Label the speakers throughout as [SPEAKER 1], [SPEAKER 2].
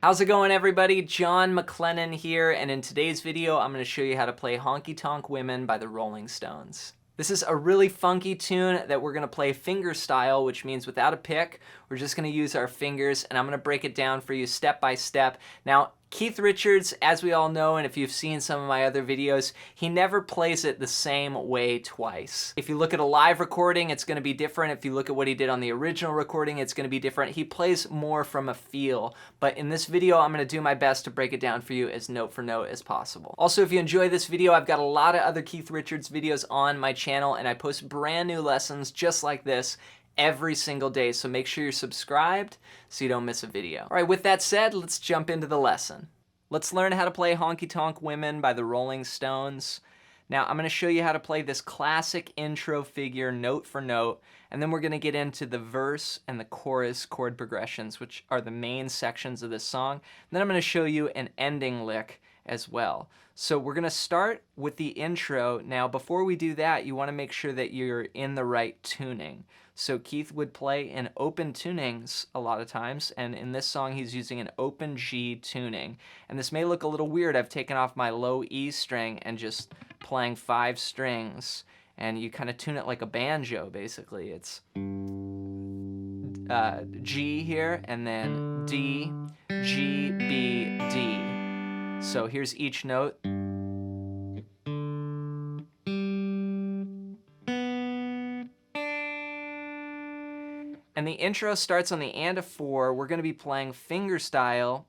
[SPEAKER 1] How's it going, everybody? John MacLennan here, and in today's video I'm going to show you how to play Honky Tonk Women by the Rolling Stones. This is a really funky tune that we're going to play finger style, which means without a pick. We're just going to use our fingers, and I'm going to break it down for you step by step. Now, Keith Richards, as we all know, and if you've seen some of my other videos, he never plays it the same way twice. If you look at a live recording, it's going to be different. If you look at what he did on the original recording, it's going to be different. He plays more from a feel, but in this video, I'm going to do my best to break it down for you as note for note as possible. Also, if you enjoy this video, I've got a lot of other Keith Richards videos on my channel, and I post brand new lessons just like this every single day, so make sure you're subscribed so you don't miss a video. All right, with that said, let's jump into the lesson. Let's learn how to play Honky Tonk Women by the Rolling Stones. Now, I'm going to show you how to play this classic intro figure note for note, and then we're going to get into the verse and the chorus chord progressions, which are the main sections of this song. And then I'm going to show you an ending lick as well. So we're going to start with the intro. Now, before we do that, you want to make sure that you're in the right tuning. So Keith would play in open tunings a lot of times, and in this song he's using an open G tuning. And this may look a little weird. I've taken off my low E string and just playing 5 strings, and you kind of tune it like a banjo, basically. It's G here, and then D, G, B, D. So here's each note. And the intro starts on the and of 4. We're going to be playing finger style,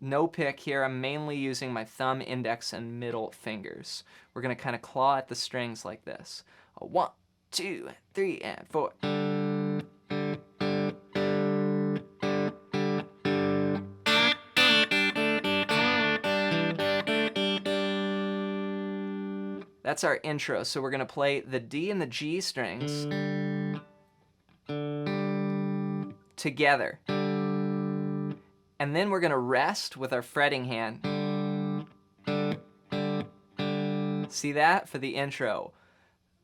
[SPEAKER 1] no pick here. I'm mainly using my thumb, index, and middle fingers. We're going to kind of claw at the strings like this. 1, 2, 3, and 4. That's our intro. So we're going to play the D and the G strings together. And then we're going to rest with our fretting hand. See that for the intro?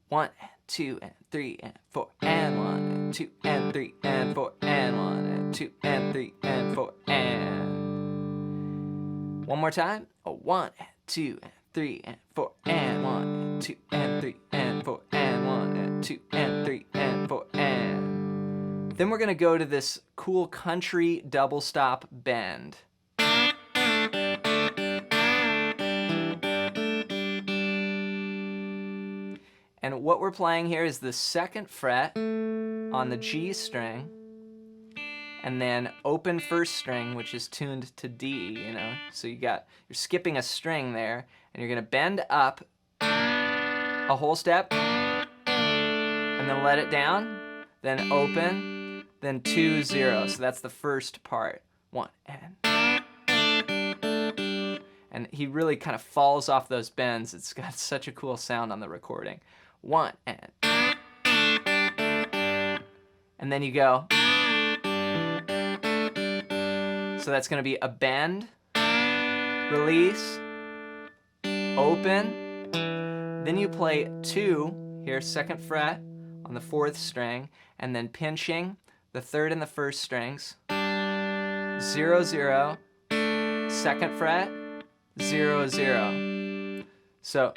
[SPEAKER 1] 1, 2, and 3, and 4, and 1, and 2, and 3, and 4, and 1, and 2, and 3, and 4, and... One more time. 1, 2, and 3, and 4, and 1, and 2, and 3, and 4, and 1, and 2, and 3, and 4, and... Then we're going to go to this cool country double stop bend. And what we're playing here is the 2nd fret on the G string, and then open 1st string, which is tuned to D, you know. So you're skipping a string there, and you're going to bend up a whole step, and then let it down, then open, then 2, 0. So that's the first part. 1, and he really kind of falls off those bends. It's got such a cool sound on the recording. 1, and then you go. So that's going to be a bend, release, open. Then you play 2 here, 2nd fret on the 4th string, and then pinching the 3rd and the 1st strings. 0, 0, 2nd fret, 0, 0. So.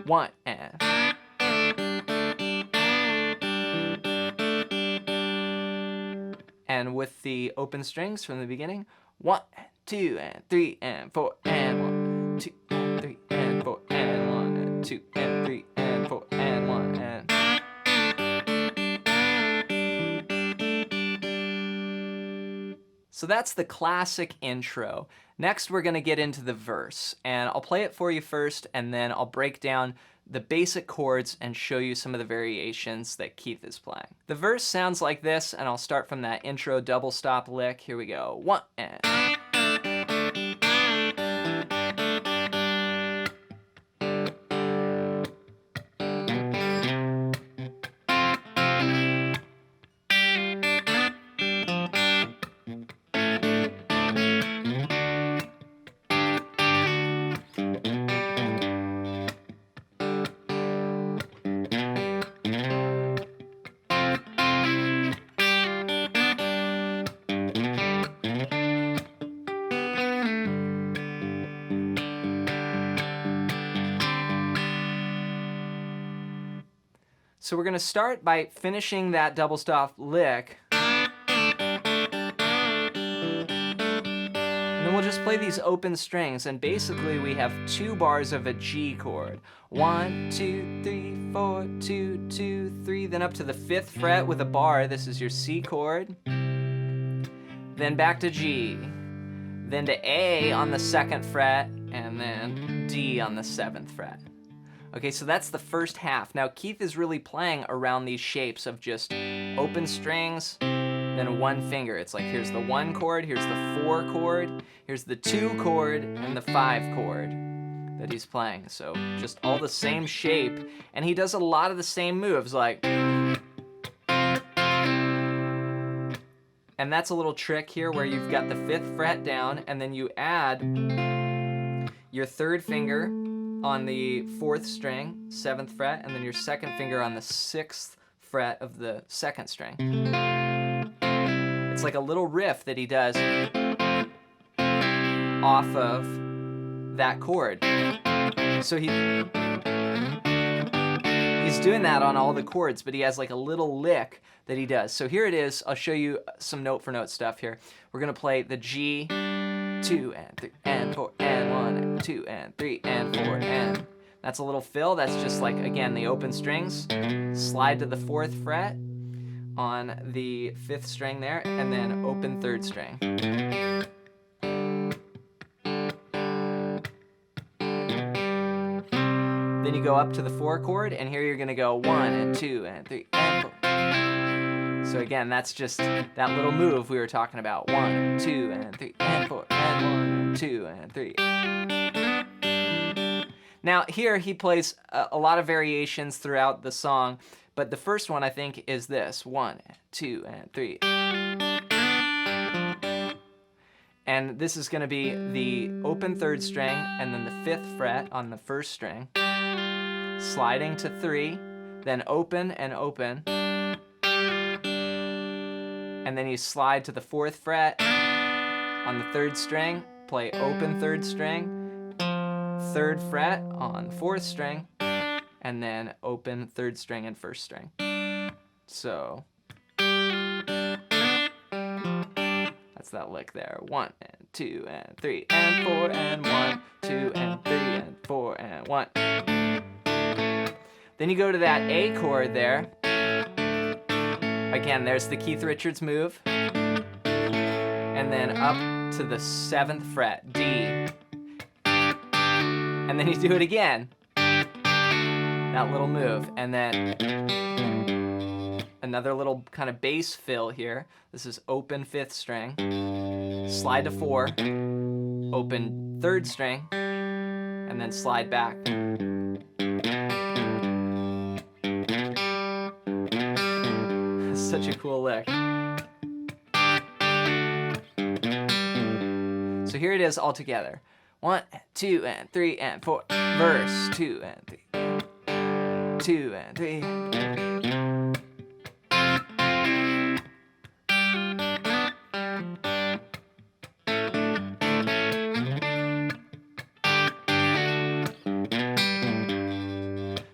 [SPEAKER 1] One, and with the open strings from the beginning, 1, 2, and 3, and 4, and 1, 2, and 3, and 4, and 1, and 2, and 3, and 4, and 1, and... So that's the classic intro. Next, we're going to get into the verse, and I'll play it for you first, and then I'll break down the basic chords and show you some of the variations that Keith is playing. The verse sounds like this, and I'll start from that intro double stop lick. Here we go. 1, and... So we're gonna start by finishing that double stop lick. And then we'll just play these open strings, and basically we have 2 bars of a G chord. 1, 2, 3, 4, 2, 2, 3, then up to the 5th fret with a bar. This is your C chord. Then back to G. Then to A on the 2nd fret, and then D on the 7th fret. Okay, so that's the first half. Now Keith is really playing around these shapes of just open strings, then 1 finger. It's like here's the 1 chord, here's the 4 chord, here's the 2 chord, and the 5 chord that he's playing. So just all the same shape, and he does a lot of the same moves, like. And that's a little trick here where you've got the 5th fret down, and then you add your 3rd finger on the 4th string, 7th fret, and then your 2nd finger on the 6th fret of the 2nd string. It's like a little riff that he does off of that chord. So he's doing that on all the chords, but he has like a little lick that he does. So here it is. I'll show you some note for note stuff here. We're gonna play the G, 2 and 3 and 4 and 1 and 2 and 3 and 4 and. That's a little fill. That's just like, again, the open strings. Slide to the 4th fret on the 5th string there, and then open 3rd string. Then you go up to the 4 chord, and here you're gonna go 1 and 2 and 3 and 4. So again, that's just that little move we were talking about. 1 and 2 and 3 and 4 and 1 and 2 and 3. Now here he plays a lot of variations throughout the song, but the first one I think is this: 1 and 2 and 3. And this is gonna be the open 3rd string, and then the 5th fret on the 1st string, sliding to 3, then open and open, and then you slide to the 4th fret on the 3rd string, play open 3rd string, 3rd fret on the 4th string, and then open 3rd string and 1st string. So that's that lick there. 1 and 2 and 3 and 4 and 1, 2 and 3 and 4 and 1. Then you go to that A chord there. Again, there's the Keith Richards move. And then up to the 7th fret, D. And then you do it again. That little move. And then another little kind of bass fill here. This is open 5th string. Slide to 4. Open 3rd string. And then slide back. Such a cool lick. So here it is all together. 1, 2, and 3, and 4. Verse, 2, and 3. 2, and 3.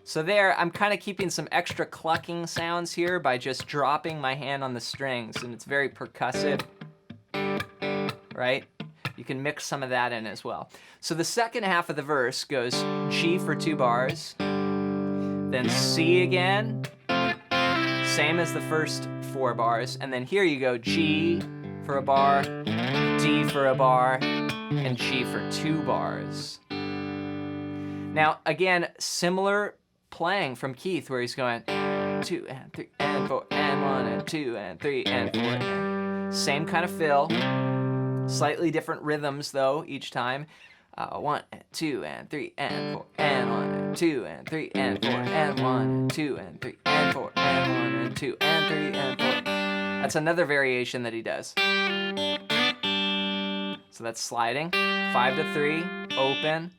[SPEAKER 1] So there, I'm kind of keeping some extra clucking sounds here by just dropping my hand on the strings, and it's very percussive, right? You can mix some of that in as well. So the second half of the verse goes G for 2 bars, then C again, same as the first 4 bars, and then here you go G for a bar, D for a bar, and G for 2 bars. Now, again, similar playing from Keith where he's going 2 and 3 and 4 and 1 and 2 and 3 and 4 and same kind of fill, slightly different rhythms though each time. 1 and 2 and 3 and 4 and 1 and 2 and 3 and 4 and 1 and 2 and 3 and 4 and 1 and 2 and 3 and 4. That's another variation that he does. So that's sliding 5 to 3, open.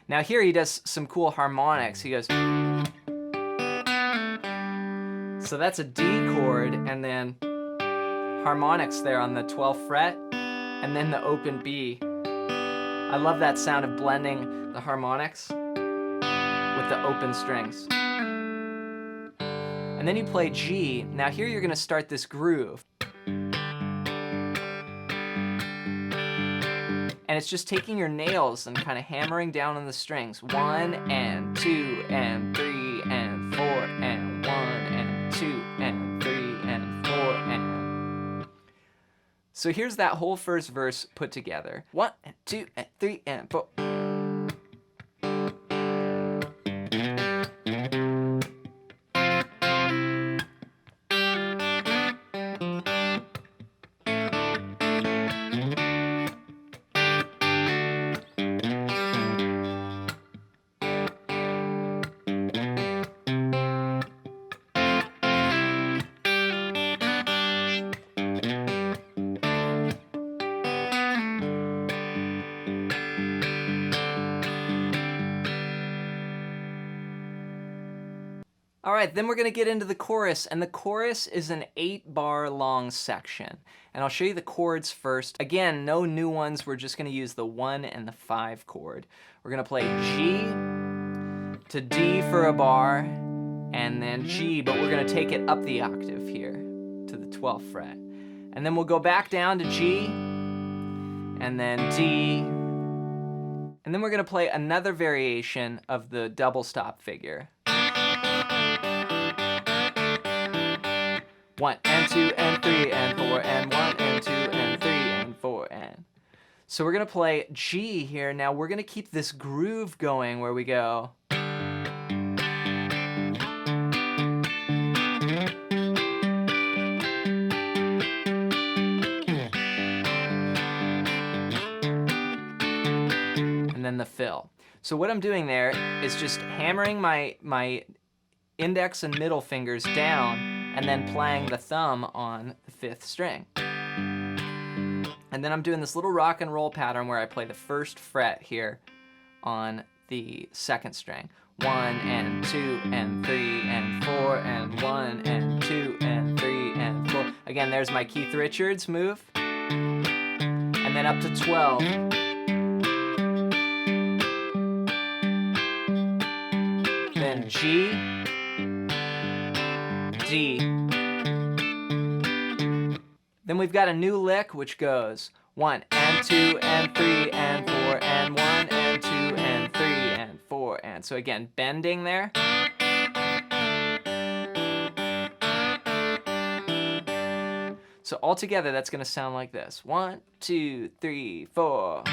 [SPEAKER 1] Now here he does some cool harmonics. He goes, so that's a D chord, and then harmonics there on the 12th fret, and then the open B. I love that sound of blending the harmonics with the open strings. And then you play G. Now here you're gonna start this groove. And it's just taking your nails and kind of hammering down on the strings. 1 and 2 and 3 and 4 and 1 and 2 and 3 and 4 and... So here's that whole first verse put together. 1 and 2 and 3 and 4. All right, then we're gonna get into the chorus, and the chorus is an 8-bar long section. And I'll show you the chords first. Again, no new ones, we're just gonna use the 1 and the 5 chord. We're gonna play G to D for a bar, and then G, but we're gonna take it up the octave here to the 12th fret. And then we'll go back down to G, and then D, and then we're gonna play another variation of the double stop figure. 1 and 2 and 3 and 4 and 1 and 2 and 3 and 4 and... So we're gonna play G here. Now we're gonna keep this groove going where we go... and then the fill. So what I'm doing there is just hammering my index and middle fingers down and then playing the thumb on the 5th string. And then I'm doing this little rock and roll pattern where I play the 1st fret here on the 2nd string. 1 and 2 and 3 and 4 and 1 and 2 and 3 and 4. Again, there's my Keith Richards move. And then up to 12. Then G, D. Then we've got a new lick which goes 1 and 2 and 3 and 4 and 1 and 2 and 3 and 4 and... So again, bending there. So all together that's going to sound like this. 1, 2, 3, 4.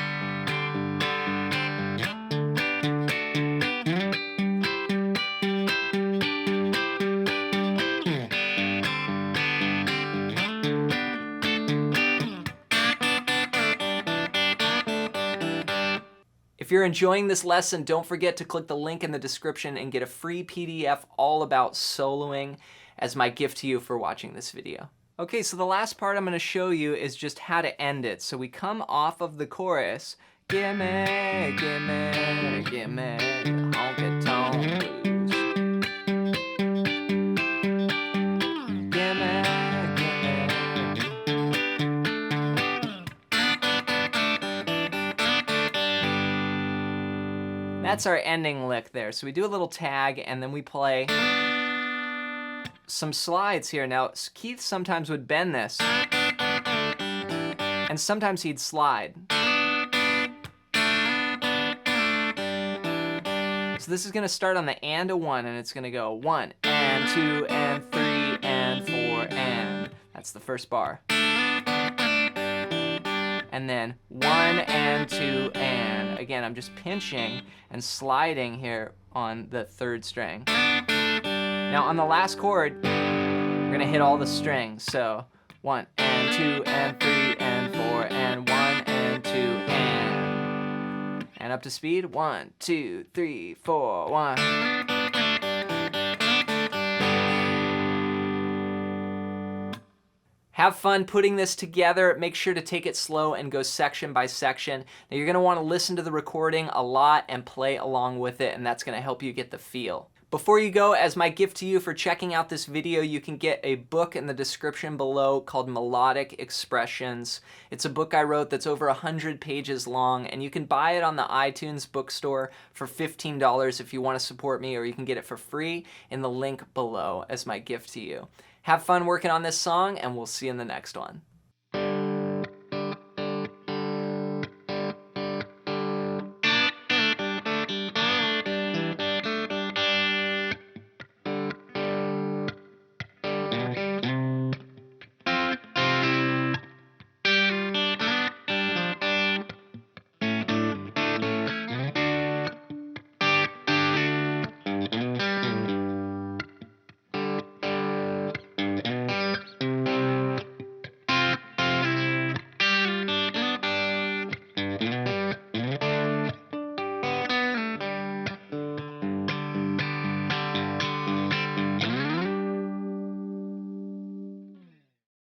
[SPEAKER 1] If you're enjoying this lesson, don't forget to click the link in the description and get a free PDF all about soloing as my gift to you for watching this video. Okay, so the last part I'm going to show you is just how to end it. So we come off of the chorus, gimme, gimme, gimme, honky tonk blues. Gimme, gimme. That's our ending lick there. So we do a little tag and then we play some slides here. Now, Keith sometimes would bend this and sometimes he'd slide. So this is going to start on the and a 1 and it's going to go 1 and 2 and 3 and 4 and... That's the first bar. And then 1 and 2 and... Again, I'm just pinching and sliding here on the 3rd string. Now on the last chord, we're gonna hit all the strings. So 1 and 2 and 3 and 4 and 1 and 2 and up to speed. 1, 2, 3, 4, 1. Have fun putting this together. Make sure to take it slow and go section by section. Now you're gonna wanna listen to the recording a lot and play along with it, and that's gonna help you get the feel. Before you go, as my gift to you for checking out this video, you can get a book in the description below called Melodic Expressions. It's a book I wrote that's over 100 pages long, and you can buy it on the iTunes bookstore for $15 if you want to support me, or you can get it for free in the link below as my gift to you. Have fun working on this song, and we'll see you in the next one.